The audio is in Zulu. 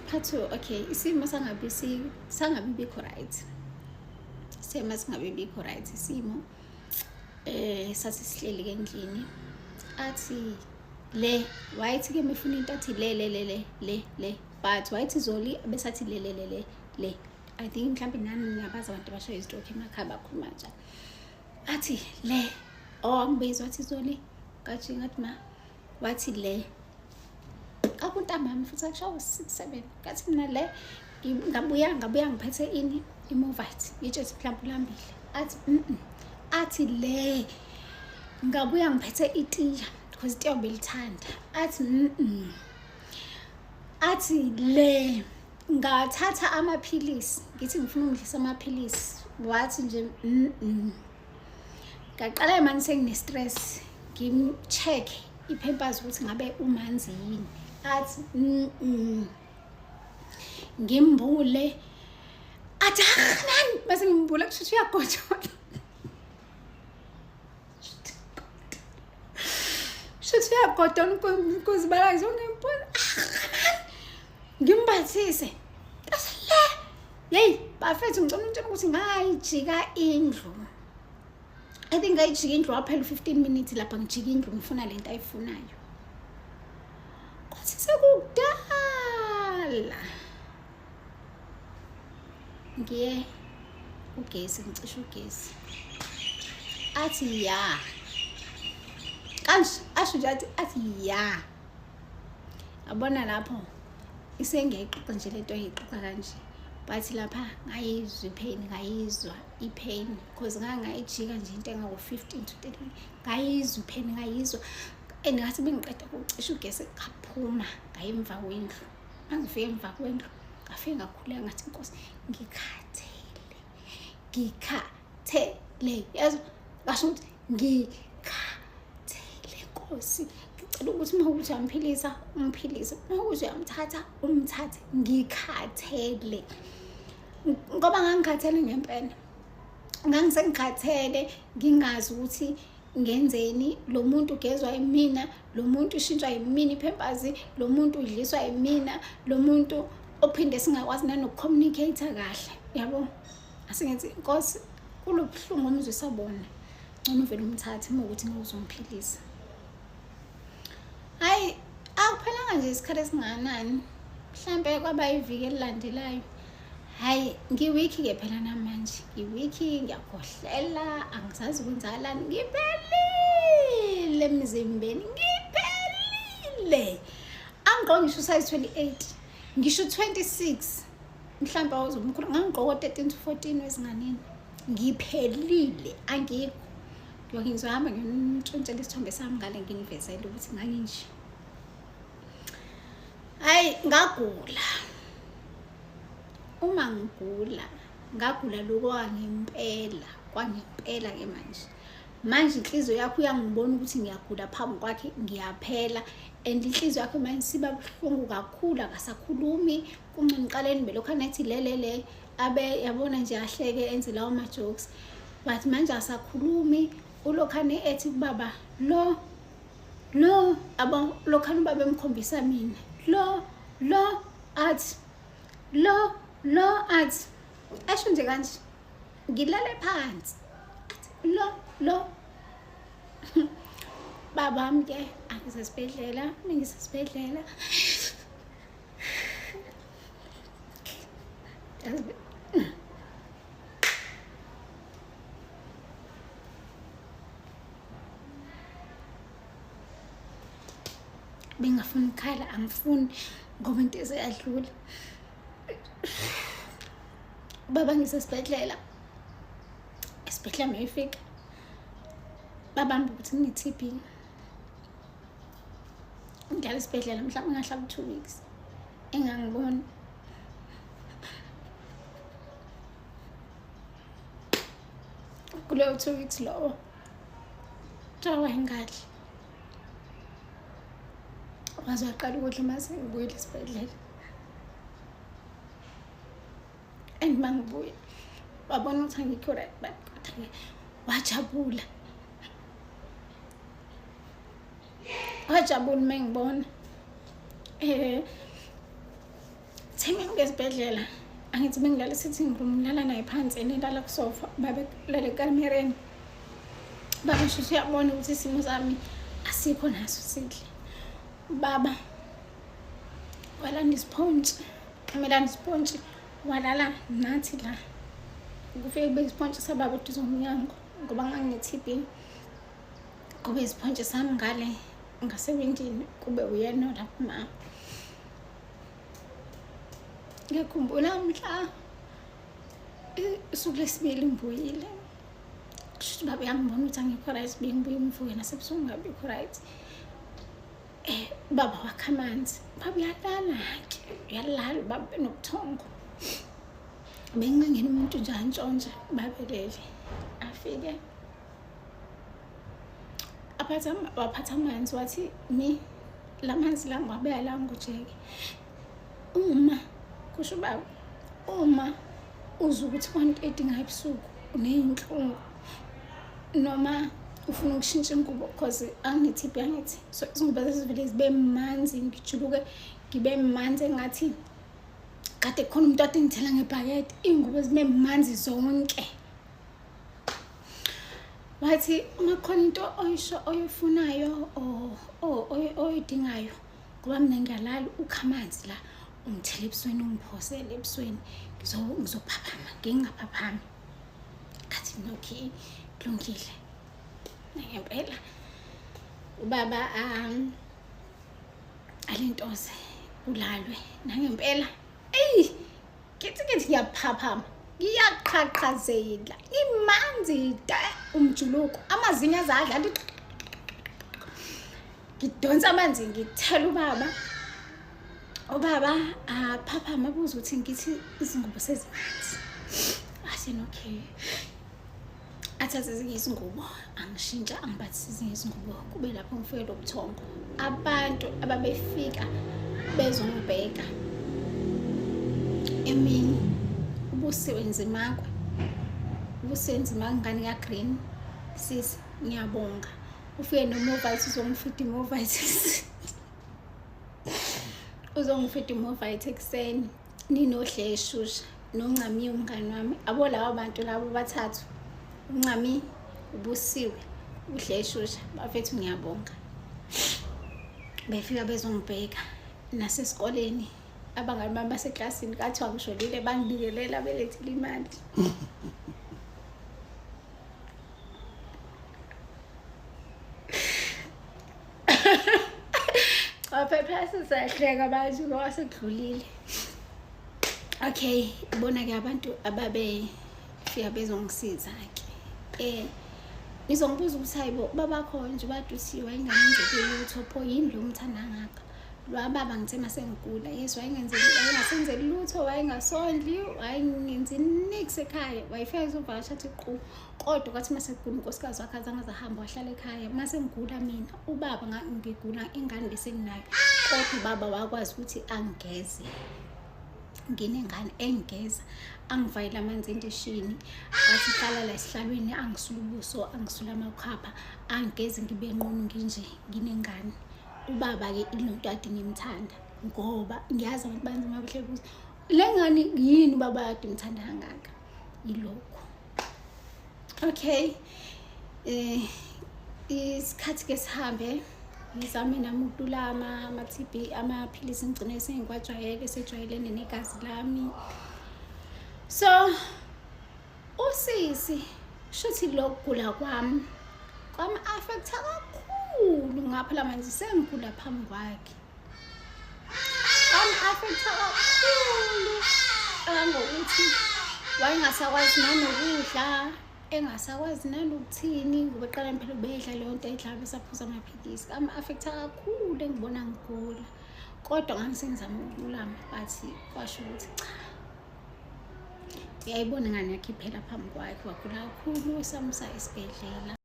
part 2. Okay, isimo sangabi bikho right. Singabi bikho right isimo. Sathi sihleli ke endlini. Athi le wayithi ke mefuna into athi le but wayithi Zoli besathi le. I think mhlawumbe nani ngiyabaza abantu abashoyo izitori emakhaya bakhuluma njalo. Athi le angibizwa athi Zoli kathi ngathi ma wathi le akuntambama futhi akushawo 6-7 kathi mina le ngabuya ngiphethe ini imovite yitshethi mhlawumbe ulambile athi le ngabuya ngiphethe itiya because itiya ubelithanda athi le ngathatha amaphilisi ngithi ngifuna ukudlisa amaphilisi wathi nje ngaqala manje sengine stress ngimcheck ipampers ukuthi ngabe umanzi yini athi ngimbule athi nani bese ngimbula kusho uyagojola shothi uyagojola ukuzibala ngizongimbula ngimbathise asele hey bafethu ngicela ukutshela ukuthi ngayijika indlu I think ngayijika indlu waphela 15 minutes lapha ngijika indlu ngifuna lento ayifunayo kwathi sekudala ngiye ugesi ngicisha ugesi athi ya kanje asho nje athi ya abona lapho isengiyayiqoqa nje lento eyiqoqa kanje bathi lapha ngayizwa ipain because ngangayijika nje into engawo 15 to 30 ngayizwa ipain ngayizwa engathi bengiqeda ukucisha ugesi kaphuma ngayimva kwendlu mangifike emva kwendlu ngafike ngakhuleka ngathi inkosi ngikhathele yazi basho ukuthi ngikhathele Nkosi ngicela ukuthi mawukuthi uyamphilisa umphilise mawukuthi uyamthatha umthathe ngikhathele ngoba ngangikhathele ngempela ngangisengikhathele ngingazi ukuthi ngenzeni lo muntu ugezwa yimina lo muntu ushintshwa yimina ipampers lo muntu udliswa yimina lo muntu ophinde singakwazi nanokucommunicate kahle yabo asingethi Nkosi kulobuhlungu umzwe sabona ngcono uvela umthathe ukuthi ngizomphilisa hayi akuphelanga nje isikhathi esinganani mhlambe kwaba iviki elilandelayo hayi ngiwiki ke phela namanje ngiwiki ngiyakhohlela angisazi ukwenzakalani ngiphelile emzimbeni ngiphelile angiqoqa ngisho size 28 ngisho 26 mhlawumbe awuzomkhulu ngangiqoqa 13 to 14 wezinganeni ngiphelile angikho ngizohamba ngintshontshela isithombe sami ngale nginivezele ukuthi nganginje hayi ngagula uma ngagula lokho kwangempela ke manje inhliziyo yakho uyangibona ukuthi ngiyagula phambi kwakhe ngiyaphela and inhliziyo yakho manje siba buhlungu kakhulu akasakhulumi kuncane iqaleni belokho anathi le abe yabona nje ahleke enze lawo ma jokes but manje asakhulumi ulokhane ethi baba lo abo lokhane baba emkhombisa mina lo athi asho nje kanje ngilale phansi athi lo baba mke angisesibhedlela mingisesibhedlela bengafuni ukhala angifuni ngoba into eseyadlula baba ngisesibhedlela esibhedlela mayifika babamba ukuthi ngine-TB ngiyala esibhedlela mhlawumbe ngahlala 2 weeks engangibona kuleyo 2 weeks lowo jawa engadli waze waqala ukudla mase ngibuyela esibhedlela and mangibuya babona ukuthi angikho right but wajabula mengibona 10 Bathe mina esibhedlela angithi bengilala sitting room ngilala naye phansi nendala kusofa babe lele kamereni. Baba ngisho uyabona ukuthi isimo sami asikho naso sidle. Baba walanda isponge, umelanda isponge walala nathi la. Kufike kube isponge sababa eduze nomnyango ngoba ngangine-TB. Kube isponge sami ngale ngasewindini kube uyena lapha mama. Ngiyakhumbula mhla usuku lesibili ngibuyile. Kusho baba yangibona ukuthi angikho right bengibuye ngivuke nasebusuku ngabikho right. Baba wakha amanzi. Baba uyalala-ke, uyalala baba nobuthongo. Bengingangena umuntu nje antshontshe babelele. Afike waphatha amanzi wathi la manzi la ngiwabeka la ngojeke. Kusho baba uma uzwa ukuthi 1:30 ngabusuku uneyinhlungu noma ufuna ukushintsha ingubo because angine-TB angithi so izingubo zesivele zibe manzi ngijuluke ngibe manzi engathi kade khona umuntu ade ngithela ngebhakede ingubo zibe manzi zonke. Wathi uma khona into oyifunayo oyidingayo ngoba mina ngiyalala ukha amanzi la ungithele ebusweni ungiphosele ebusweni ngizophaphama ngingaphaphami. Kathi mina okay kulungile. Ngempela ubaba alentoze ulalwe nangempela kithi ngiyaphaphama ngiyaqhaqhazela imanzi umjuluko amazinyo azadla ngidonsa amanzi ngithela ubaba aphaphama abuza ukuthi ngithi izingubo sezimanzi. Athi okay athathe ezinye izingubo angishintsha angibathise ezinye izingubo kube lapho ngifike lobuthongo. Abantu ababefika bezongibheka emini ubusiwe nzimakwe ngane ka-Green sisi ngiyabonga ufike noMovite uzongifida iMovite ekuseni ninohle eshusha noNcami umngani wami abo labo bantu labo bathathu uNcami ubusiwe uhle eshusha bafethu ngiyabonga befika bezongibheka nasesikoleni abangani bami baseklasini kathiwa ngisholile bangibikelela belethile imali. Aphepha sahleka manje ngoba sekudlulile. Okay, ibona-ke abantu ababefika bezongisiza-ke. Ngizongibuza ukuthi hayibo babakho nje badusiwe wayengenzeli lutho pho yini lo mthanda ngaka. Lwababa ngithe masengigula yes wayengasenzeli lutho wayengasondli wayengenzi nix ekhaya wayefika ezovakasha athi qhu kodwa kwathi masegula unkosikazi wakhe azange azahamba wahlala ekhaya masengigula mina ubaba ngigula ingane bese nginayo kodwa ubaba wakwazi ukuthi angigeze nginengane engigeza angivayela amanzi endishini athi hlala la esihlalweni angisula ubuso angisula amakhapha angigeze ngibe nqunu nginje nginengane. Ubaba-ke ilonto ade ngimthanda ngoba ngiyazi abantu banzima bahle kuze le ngane yini ubaba ade ngimthanda kangaka yilokho. Okay, isikhathi-ke sihambe ngizame nami ukululama ama-TB amaphilisi ngigcine sejwayelene negazi lami. So usisi shuthi lokugula kwami affecta kakhulu ngaphela manje sengigula phambi kwakhe. Affecta kakhulu ngokuthi wayengasakwazi nanokudla engasakwazi nanokuthini ngoba eqala phela ubedla leyo nto edlala besaphuza amaphilisi affecta kakhulu engibona ngigula kodwa ngangisengizama ukululama bathi kwasho ukuthi cha uyayibona ingane yakhe iphela phambi kwakhe wagula kakhulu esamusa esibhedlela